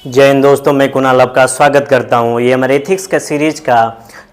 जय हिंद दोस्तों, मैं कुणाल आपका स्वागत करता हूं। ये हमारे एथिक्स का सीरीज का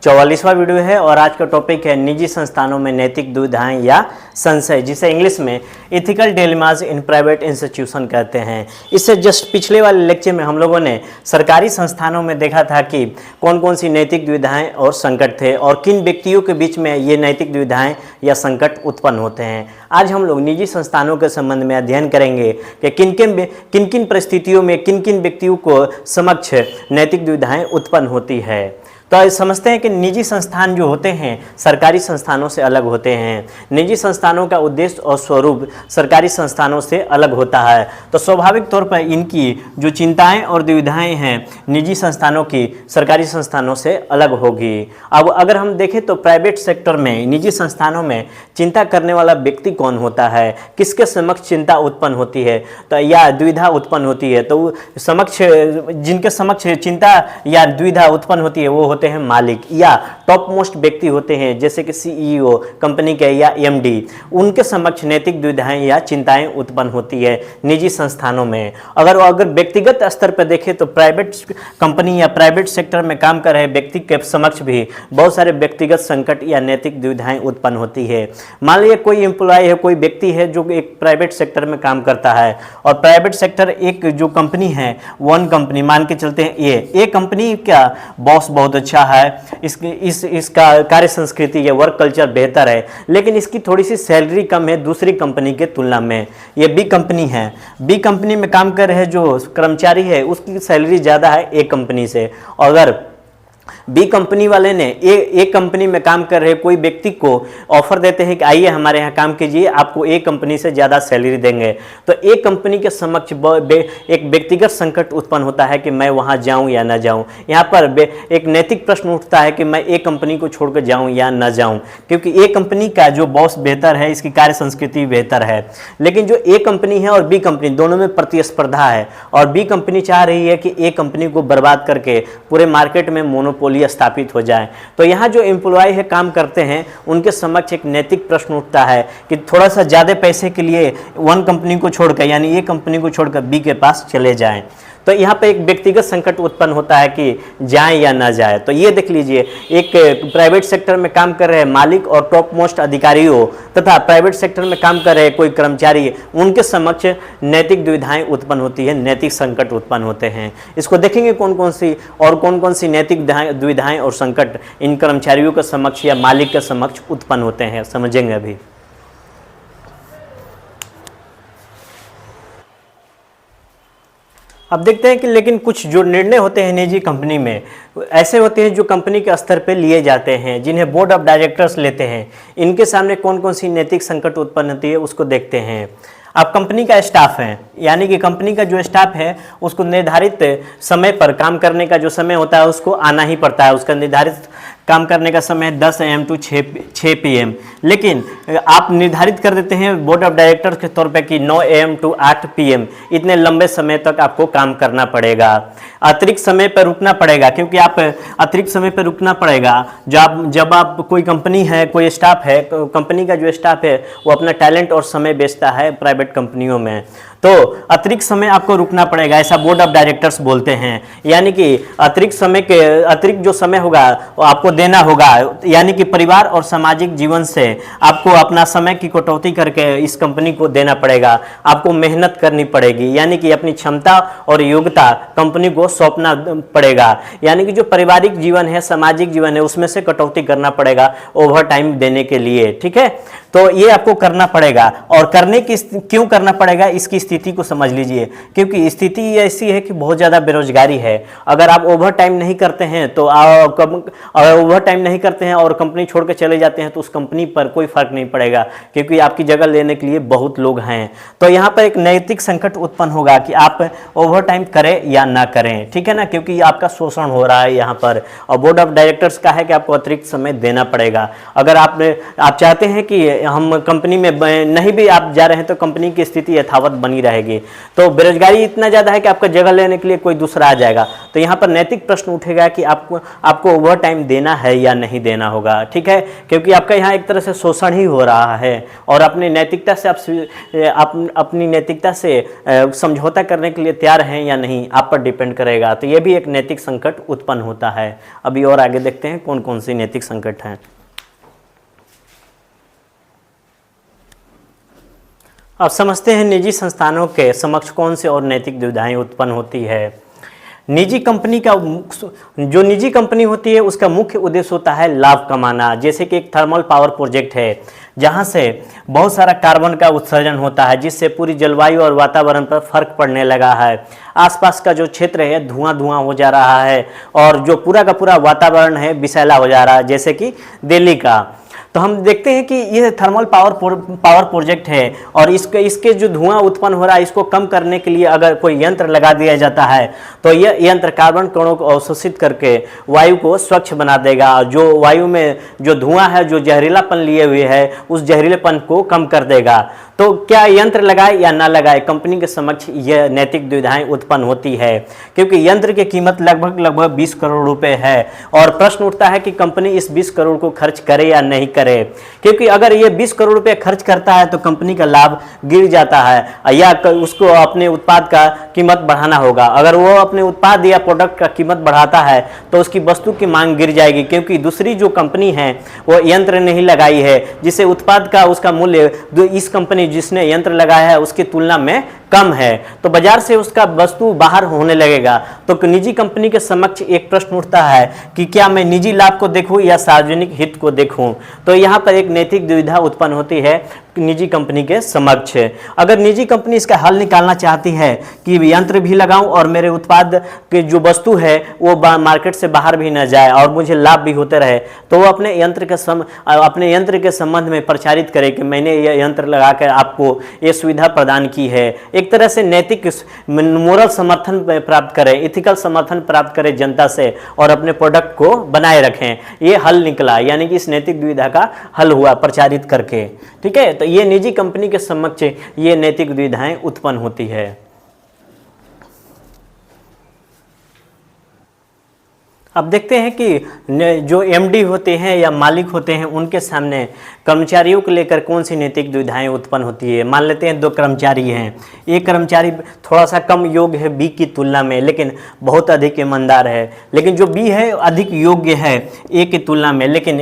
44वां वीडियो है और आज का टॉपिक है निजी संस्थानों में नैतिक दुविधाएं या संशय, जिसे इंग्लिश में ethical dilemmas in private institution कहते हैं। इससे जस्ट पिछले वाले लेक्चर में हम लोगों ने सरकारी संस्थानों में देखा था कि कौन कौन सी नैतिक दुविधाएं और संकट थे और किन व्यक्तियों के बीच में ये नैतिक दुविधाएं या संकट उत्पन्न होते हैं। आज हम लोग निजी संस्थानों के संबंध में अध्ययन करेंगे कि किन किन परिस्थितियों में किन किन व्यक्तियों को समक्ष नैतिक दुविधाएं उत्पन्न होती है। तो समझते हैं कि निजी संस्थान जो होते हैं सरकारी संस्थानों से अलग होते हैं। निजी संस्थानों का उद्देश्य और स्वरूप सरकारी संस्थानों से अलग होता है, तो स्वाभाविक तौर पर इनकी जो चिंताएं और दुविधाएं हैं निजी संस्थानों की सरकारी संस्थानों से अलग होगी। अब अगर हम देखें तो प्राइवेट सेक्टर में निजी संस्थानों में चिंता करने वाला व्यक्ति कौन होता है, किसके समक्ष चिंता उत्पन्न होती है तो या दुविधा उत्पन्न होती है, तो जिनके समक्ष चिंता या दुविधा उत्पन्न होती है वो होते हैं मालिक या टॉप मोस्ट व्यक्ति होते हैं, जैसे कि सीईओ कंपनी के या एमडी। उनके समक्ष नैतिक दुविधाएं या चिंताएं उत्पन्न होती है निजी संस्थानों में। अगर व्यक्तिगत स्तर पर देखें तो प्राइवेट कंपनी या प्राइवेट सेक्टर में काम कर रहे व्यक्ति के समक्ष भी बहुत सारे व्यक्तिगत संकट या नैतिक दुविधाएं उत्पन्न होती है। मान लीजिए कोई एम्प्लॉय है, कोई व्यक्ति है जो एक प्राइवेट सेक्टर में काम करता है और प्राइवेट सेक्टर एक जो कंपनी है वन कंपनी मान के चलते हैं, ये कंपनी का बॉस बहुत अच्छा है, इसका कार्य संस्कृति या वर्क कल्चर बेहतर है, लेकिन इसकी थोड़ी सी सैलरी कम है दूसरी कंपनी के तुलना में। ये बी कंपनी है, बी कंपनी में काम कर रहे जो कर्मचारी है उसकी सैलरी ज़्यादा है ए कंपनी से। अगर बी कंपनी वाले ने ए कंपनी में काम कर रहे कोई व्यक्ति को ऑफर देते हैं कि आइए हमारे यहाँ काम कीजिए, आपको ए कंपनी से ज़्यादा सैलरी देंगे, तो ए कंपनी के समक्ष एक व्यक्तिगत संकट उत्पन्न होता है कि मैं वहाँ जाऊँ या ना जाऊँ। यहाँ पर एक नैतिक प्रश्न उठता है कि मैं ए कंपनी को छोड़कर जाऊँ या ना जाऊँ, क्योंकि ए कंपनी का जो बॉस बेहतर है, इसकी कार्य संस्कृति बेहतर है, लेकिन जो ए कंपनी है और बी कंपनी दोनों में प्रतिस्पर्धा है और बी कंपनी चाह रही है कि ए कंपनी को बर्बाद करके पूरे मार्केट में मोनोपोली स्थापित हो जाए। तो यहाँ जो एम्प्लॉय है काम करते हैं उनके समक्ष एक नैतिक प्रश्न उठता है कि थोड़ा सा ज़्यादा पैसे के लिए वन कंपनी को छोड़कर यानी ए कंपनी को छोड़कर बी के पास चले जाएं। तो यहाँ पे एक व्यक्तिगत संकट उत्पन्न होता है कि जाए या ना जाए। तो ये देख लीजिए, एक प्राइवेट सेक्टर में काम कर रहे मालिक और टॉप मोस्ट अधिकारियों तथा प्राइवेट सेक्टर में काम कर रहे कोई कर्मचारी, उनके समक्ष नैतिक दुविधाएं उत्पन्न होती है, नैतिक संकट उत्पन्न होते हैं। इसको देखेंगे कौन कौन सी नैतिक दुविधाएं और संकट इन कर्मचारियों के समक्ष या मालिक के समक्ष उत्पन्न होते हैं, समझेंगे अभी। अब देखते हैं कि लेकिन कुछ जो निर्णय होते हैं निजी कंपनी में ऐसे होते हैं जो कंपनी के स्तर पे लिए जाते हैं, जिन्हें बोर्ड ऑफ डायरेक्टर्स लेते हैं। इनके सामने कौन कौन सी नैतिक संकट उत्पन्न होती है उसको देखते हैं। अब कंपनी का स्टाफ है, यानी कि कंपनी का जो स्टाफ है उसको निर्धारित समय पर काम करने का जो समय होता है उसको आना ही पड़ता है। उसका निर्धारित काम करने का समय 10 AM टू 6 PM, लेकिन आप निर्धारित कर देते हैं बोर्ड ऑफ डायरेक्टर्स के तौर पे कि 9 AM टू 8 PM इतने लंबे समय तक आपको काम करना पड़ेगा। अतिरिक्त समय पर रुकना पड़ेगा, क्योंकि आप अतिरिक्त समय पर रुकना पड़ेगा जब आप कोई कंपनी है, कोई स्टाफ है, कंपनी का जो स्टाफ है वो अपना टैलेंट और समय बेचता है प्राइवेट कंपनियों में, तो अतिरिक्त समय आपको रुकना पड़ेगा, ऐसा बोर्ड ऑफ डायरेक्टर्स बोलते हैं। यानी कि अतिरिक्त जो समय होगा वो आपको देना होगा, यानी कि परिवार और सामाजिक जीवन से आपको अपना समय की कटौती करके इस कंपनी को देना पड़ेगा, आपको मेहनत करनी पड़ेगी, यानी कि अपनी क्षमता और योग्यता कंपनी को सौंपना पड़ेगा। यानी कि जो पारिवारिक जीवन है, सामाजिक जीवन है, उसमें से कटौती करना पड़ेगा ओवर टाइम देने के लिए, ठीक है। तो ये आपको करना पड़ेगा, और क्यों करना पड़ेगा इसकी स्थिति को समझ लीजिए, क्योंकि स्थिति ऐसी है कि बहुत ज़्यादा बेरोजगारी है। अगर आप ओवर टाइम नहीं करते हैं तो ओवर टाइम नहीं करते हैं और कंपनी छोड़ के चले जाते हैं तो उस कंपनी पर कोई फर्क नहीं पड़ेगा, क्योंकि आपकी जगह लेने के लिए बहुत लोग हैं। तो यहाँ पर एक नैतिक संकट उत्पन्न होगा कि आप ओवर टाइम करें या ना करें, ठीक है ना, क्योंकि आपका शोषण हो रहा है यहाँ पर। और बोर्ड ऑफ डायरेक्टर्स का है कि आपको अतिरिक्त समय देना पड़ेगा। अगर आप चाहते हैं कि हम कंपनी में नहीं भी आप जा रहे हैं तो कंपनी की स्थिति यथावत बनी रहेगी, तो बेरोजगारी इतना ज़्यादा है कि आपका जगह लेने के लिए कोई दूसरा आ जाएगा। तो यहाँ पर नैतिक प्रश्न उठेगा कि आपको ओवर टाइम देना देना है या नहीं देना होगा, ठीक है, क्योंकि आपका यहाँ एक तरह से शोषण ही हो रहा है और अपनी नैतिकता से आप अपनी नैतिकता से समझौता करने के लिए तैयार हैं या नहीं, आप पर डिपेंड करेगा। तो ये भी एक नैतिक संकट उत्पन्न होता है। अभी और आगे देखते हैं कौन कौन सी नैतिक संकट हैं। अब समझते हैं निजी संस्थानों के समक्ष कौन से और नैतिक दुविधाएं उत्पन्न होती है। निजी कंपनी का जो निजी कंपनी होती है उसका मुख्य उद्देश्य होता है लाभ कमाना। जैसे कि एक थर्मल पावर प्रोजेक्ट है जहां से बहुत सारा कार्बन का उत्सर्जन होता है जिससे पूरी जलवायु और वातावरण पर फर्क पड़ने लगा है। आसपास का जो क्षेत्र है धुआं धुआं हो जा रहा है और जो पूरा का पूरा वातावरण है विषैला हो जा रहा है, जैसे कि दिल्ली का। तो हम देखते हैं कि ये थर्मल पावर प्रोजेक्ट है और इसके जो धुआं उत्पन्न हो रहा है इसको कम करने के लिए अगर कोई यंत्र लगा दिया जाता है तो यह यंत्र कार्बन कणों को अवशोषित करके वायु को स्वच्छ बना देगा। जो वायु में जो धुआं है, जो जहरीलापन लिए हुए है, उस जहरीलेपन को कम कर देगा। तो क्या यंत्र लगाए या ना लगाए, कंपनी के समक्ष यह नैतिक दुविधाएं उत्पन्न होती है, क्योंकि यंत्र की कीमत लगभग 20 करोड़ रुपए है और प्रश्न उठता है कि कंपनी इस 20 करोड़ को खर्च करे या नहीं करे, क्योंकि अगर ये 20 करोड़ रुपए खर्च करता है तो कंपनी का लाभ गिर जाता है या उसको अपने उत्पाद का कीमत बढ़ाना होगा। अगर वो अपने उत्पाद या प्रोडक्ट का कीमत बढ़ाता है तो उसकी वस्तु की मांग गिर जाएगी, क्योंकि दूसरी जो कंपनी है वो यंत्र नहीं लगाई है, जिससे उत्पाद का उसका मूल्य इस कंपनी जिसने यंत्र लगाया है उसकी तुलना में कम है, तो बाजार से उसका वस्तु बाहर होने लगेगा। तो निजी कंपनी के समक्ष एक प्रश्न उठता है कि क्या मैं निजी लाभ को देखूं या सार्वजनिक हित को देखूं। तो यहाँ पर एक नैतिक दुविधा उत्पन्न होती है निजी कंपनी के समक्ष। अगर निजी कंपनी इसका हल निकालना चाहती है कि यंत्र भी लगाऊं और मेरे उत्पाद के जो वस्तु है वो मार्केट से बाहर भी न जाए और मुझे लाभ भी होते रहे, तो वो अपने यंत्र के संबंध में प्रचारित करे कि मैंने ये यंत्र लगाकर आपको ये सुविधा प्रदान की है। एक तरह से नैतिक मोरल समर्थन प्राप्त करें, इथिकल समर्थन प्राप्त करें जनता से और अपने प्रोडक्ट को बनाए रखें। ये हल निकला, यानी कि इस नैतिक दुविधा का हल हुआ प्रचारित करके, ठीक है। तो ये निजी कंपनी के समक्ष ये नैतिक दुविधाएं उत्पन्न होती है। अब देखते हैं कि जो एमडी होते हैं या मालिक होते हैं उनके सामने कर्मचारियों को लेकर कौन सी नैतिक दुविधाएं उत्पन्न होती है। मान लेते हैं 2 कर्मचारी हैं, एक कर्मचारी थोड़ा सा कम योग्य है बी की तुलना में लेकिन बहुत अधिक ईमानदार है, लेकिन जो बी है अधिक योग्य है ए की तुलना में, लेकिन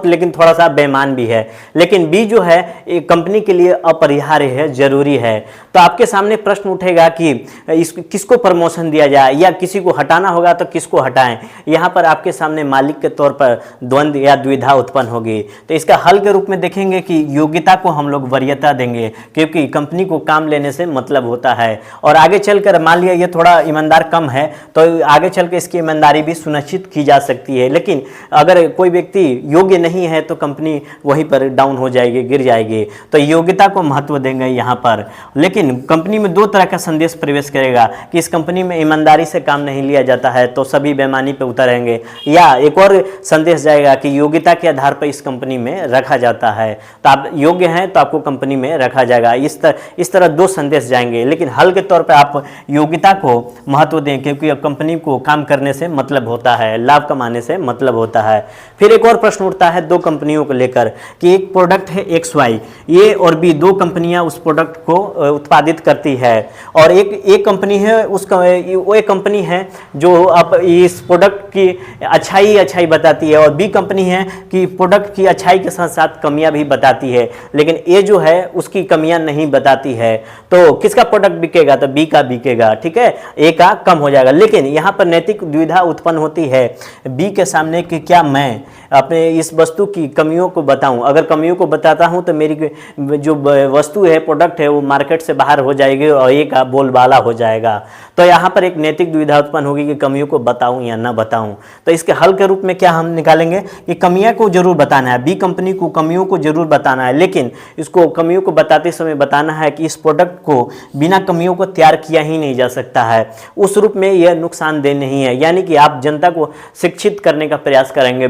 लेकिन थोड़ा सा बेईमान भी है। लेकिन बी जो है एक कंपनी के लिए अपरिहार्य है, जरूरी है। तो आपके सामने प्रश्न उठेगा कि किसको प्रमोशन दिया जाए या किसी को हटाना होगा तो किसको हटाएं। यहाँ पर आपके सामने मालिक के तौर पर द्वंद्व या दुविधा उत्पन्न होगी। तो इसका हल के रूप में देखेंगे कि योग्यता को हम लोग वरीयता देंगे, क्योंकि कंपनी को काम लेने से मतलब होता है। और आगे चलकर मान लिया ये थोड़ा ईमानदार कम है तो आगे चल के इसकी ईमानदारी भी सुनिश्चित की जा सकती है। लेकिन अगर कोई व्यक्ति योग्य नहीं है तो कंपनी वहीं पर डाउन हो जाएगी, गिर जाएगी। तो योग्यता को महत्व देंगे यहाँ पर। लेकिन कंपनी में 2 तरह का संदेश प्रवेश करेगा कि इस कंपनी में ईमानदारी से काम नहीं लिया जाता है तो सभी बेईमानी पे उतरेंगे, या एक और संदेश जाएगा कि योग्यता के आधार पर इस कंपनी में रखा जाता है, तो आप योग्य हैं तो आपको कंपनी में रखा जाएगा। इस तरह 2 संदेश जाएंगे। लेकिन हल के तौर पर आप योग्यता को महत्व दें, क्योंकि कंपनी को काम करने से मतलब होता है, लाभ कमाने से मतलब होता है। फिर एक और प्रश्न उठता है 2 कंपनियों को लेकर कि एक प्रोडक्ट है XY, ए और बी 2 कंपनियां उस प्रोडक्ट को उत्पादित करती है और एक कंपनी है वो एक कंपनी है जो अब इस प्रोडक्ट की अच्छाई बताती है और बी कंपनी है कि प्रोडक्ट की अच्छाई के साथ साथ कमियां भी बताती है, लेकिन ए जो है उसकी कमियां नहीं बताती है। तो किसका प्रोडक्ट बिकेगा? तो बी का बिकेगा, ठीक है, ए का कम हो जाएगा। लेकिन यहाँ पर नैतिक दुविधा उत्पन्न होती है बी के सामने कि क्या मैं अपने इस वस्तु की कमियों को बताऊं? अगर कमियों को बताता हूं तो मेरी जो वस्तु है, प्रोडक्ट है, वो मार्केट से बाहर हो जाएगी और ए का बोलबाला हो जाएगा। तो यहाँ पर एक नैतिक दुविधा उत्पन्न होगी कि कमियों को बताऊं या ना बताऊं। तो इसके हल के रूप में क्या हम निकालेंगे कि कमियां को जरूर बताना है, बी कंपनी को कमियों को जरूर बताना है, लेकिन इसको कमियों को बताते समय बताना है कि इस प्रोडक्ट को बिना कमियों को तैयार किया ही नहीं जा सकता है, उस रूप में यह नुकसानदेह नहीं है। यानी कि आप जनता को शिक्षित करने का प्रयास करेंगे,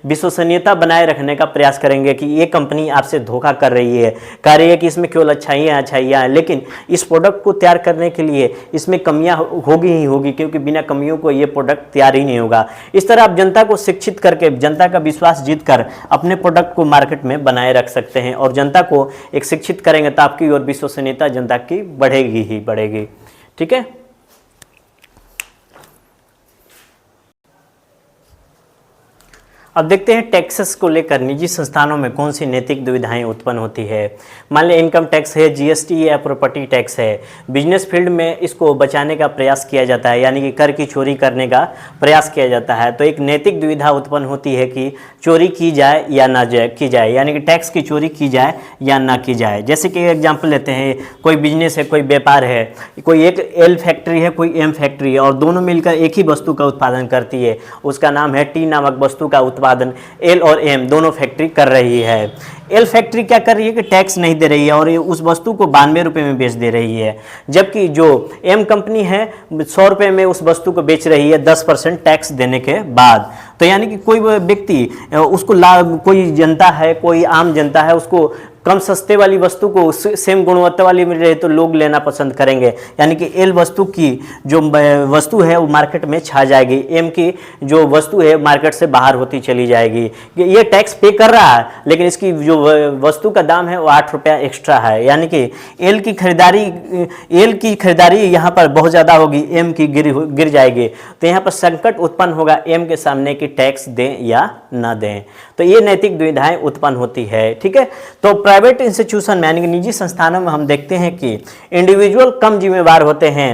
विश्वसनीयता बनाए रखने का प्रयास करेंगे कि ये कंपनी आपसे धोखा कर रही है, कह रही है कि इसमें केवल अच्छाइयाँ हैं, लेकिन इस प्रोडक्ट को तैयार करने के लिए इसमें कमियां होगी ही होगी, क्योंकि बिना कमियों को ये प्रोडक्ट तैयार ही नहीं होगा। इस तरह आप जनता को शिक्षित करके, जनता का विश्वास जीतकर अपने प्रोडक्ट को मार्केट में बनाए रख सकते हैं, और जनता को एक शिक्षित करेंगे तो आपकी और विश्वसनीयता जनता की बढ़ेगी ही बढ़ेगी। ठीक है। अब देखते हैं टैक्सेस को लेकर निजी संस्थानों में कौन सी नैतिक दुविधाएं उत्पन्न होती है। मान लें इनकम टैक्स है, जीएसटी या प्रॉपर्टी टैक्स है, बिजनेस फील्ड में इसको बचाने का प्रयास किया जाता है, यानी कि कर की चोरी करने का प्रयास किया जाता है। तो एक नैतिक दुविधा उत्पन्न होती है कि चोरी की जाए या ना की जाए, यानी कि टैक्स की चोरी की जाए या ना की जाए। जैसे कि एग्जाम्पल लेते हैं, कोई बिजनेस है, कोई व्यापार है, कोई एक एल फैक्ट्री है, कोई एम फैक्ट्री है, और दोनों मिलकर एक ही वस्तु का उत्पादन करती है, उसका नाम है टी नामक वस्तु का उत्पादन एल और एम दोनों फैक्ट्री कर रही है। एल फैक्ट्री क्या कर रही है कि टैक्स नहीं दे रही है और ये उस वस्तु को 92 रुपये में बेच दे रही है, जबकि जो एम कंपनी है 100 रुपये में उस वस्तु को बेच रही है 10% टैक्स देने के बाद। तो यानी कि कोई व्यक्ति उसको कोई जनता है, कोई आम जनता है, उसको कम सस्ते वाली वस्तु को सेम गुणवत्ता वाली मिल रही तो लोग लेना पसंद करेंगे, यानी कि एल वस्तु की जो वस्तु है वो मार्केट में छा जाएगी, एम की जो वस्तु है मार्केट से बाहर होती चली जाएगी। ये टैक्स पे कर रहा है, लेकिन इसकी जो वस्तु का दाम है वो 8 रुपया एक्स्ट्रा है, यानी कि एल की खरीदारी यहाँ पर बहुत ज़्यादा होगी, एम की गिर जाएगी। तो यहाँ पर संकट उत्पन्न होगा एम के सामने कि टैक्स दें या ना दें। तो ये नैतिक दुविधाएं उत्पन्न होती है। ठीक है। तो प्राइवेट इंस्टीट्यूशन में यानी कि निजी संस्थानों में हम देखते हैं कि इंडिविजुअल कम जिम्मेवार होते हैं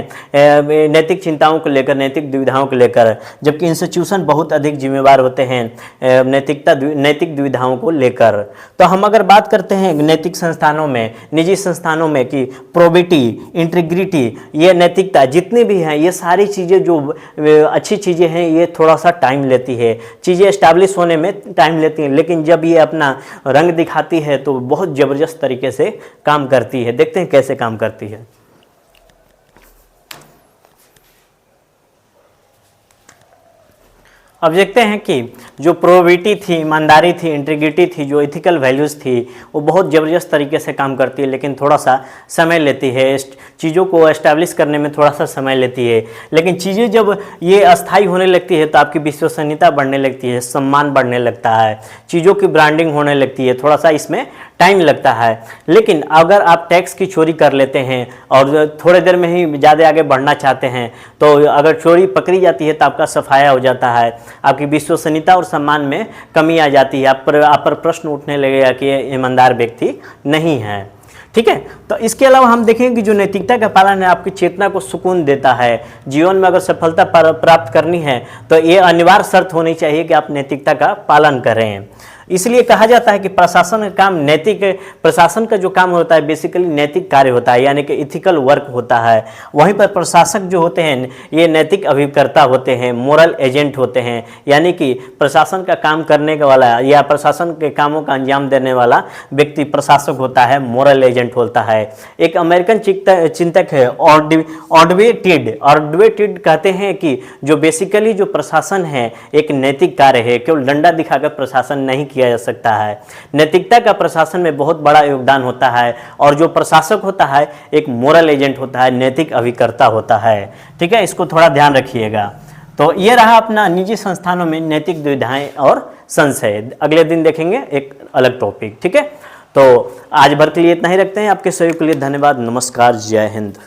नैतिक चिंताओं को लेकर, नैतिक दुविधाओं को लेकर, जबकि इंस्टीट्यूशन बहुत अधिक जिम्मेवार होते हैं नैतिक दुविधाओं को लेकर। तो हम अगर बात करते हैं नैतिक संस्थानों में, निजी संस्थानों में कि प्रोबिटी, इंटीग्रिटी, ये नैतिकता जितनी भी हैं, ये सारी चीज़ें जो अच्छी चीज़ें हैं ये थोड़ा सा टाइम लेती है, चीज़ें एस्टैब्लिश होने में टाइम लेती हैं, लेकिन जब ये अपना रंग दिखाती है तो बहुत जबरदस्त तरीके से काम करती है। देखते हैं कैसे काम करती है। अब देखते हैं कि जो प्रोबिटी थी, ईमानदारी थी, इंटीग्रिटी थी, जो एथिकल वैल्यूज़ थी, वो बहुत ज़बरदस्त तरीके से काम करती है, लेकिन थोड़ा सा समय लेती है, चीज़ों को एस्टैब्लिश करने में थोड़ा सा समय लेती है। लेकिन चीज़ें जब ये अस्थायी होने लगती है तो आपकी विश्वसनीयता बढ़ने लगती है, सम्मान बढ़ने लगता है, चीज़ों की ब्रांडिंग होने लगती है, थोड़ा सा इसमें टाइम लगता है। लेकिन अगर आप टैक्स की चोरी कर लेते हैं और थोड़े देर में ही ज़्यादा आगे बढ़ना चाहते हैं, तो अगर चोरी पकड़ी जाती है तो आपका सफाया हो जाता है, आपकी विश्वसनीयता और सम्मान में कमी आ जाती है, आप पर प्रश्न उठने लगेगा कि ये ईमानदार व्यक्ति नहीं है। ठीक है। तो इसके अलावा हम देखेंगे कि जो नैतिकता का पालन है आपकी चेतना को सुकून देता है। जीवन में अगर सफलता प्राप्त करनी है तो ये अनिवार्य शर्त होनी चाहिए कि आप नैतिकता का पालन करें। इसलिए कहा जाता है कि प्रशासन का काम प्रशासन का जो काम होता है बेसिकली नैतिक कार्य होता है, यानी कि इथिकल वर्क होता है। वहीं पर प्रशासक जो होते हैं ये नैतिक अभिकर्ता होते हैं, मोरल एजेंट होते हैं, यानी कि प्रशासन का काम करने वाला या प्रशासन के कामों का अंजाम देने वाला व्यक्ति प्रशासक होता है, मोरल एजेंट होता है। एक अमेरिकन चिंतक है ऑडवे टिड कहते हैं कि जो बेसिकली जो प्रशासन है एक नैतिक कार्य है, केवल डंडा दिखाकर प्रशासन नहीं किया जा सकता है। नैतिकता का प्रशासन में बहुत बड़ा योगदान होता है, और जो प्रशासक होता है एक मोरल एजेंट होता है, नैतिक अभिकर्ता होता है। ठीक है, इसको थोड़ा ध्यान रखिएगा। तो ये रहा अपना निजी संस्थानों में नैतिक दुविधाएं और संशय। अगले दिन देखेंगे एक अलग टॉपिक। ठीक है, तो आज भर के लिए इतना ही रखते हैं। आपके सहयोग के लिए धन्यवाद। नमस्कार, जय हिंद।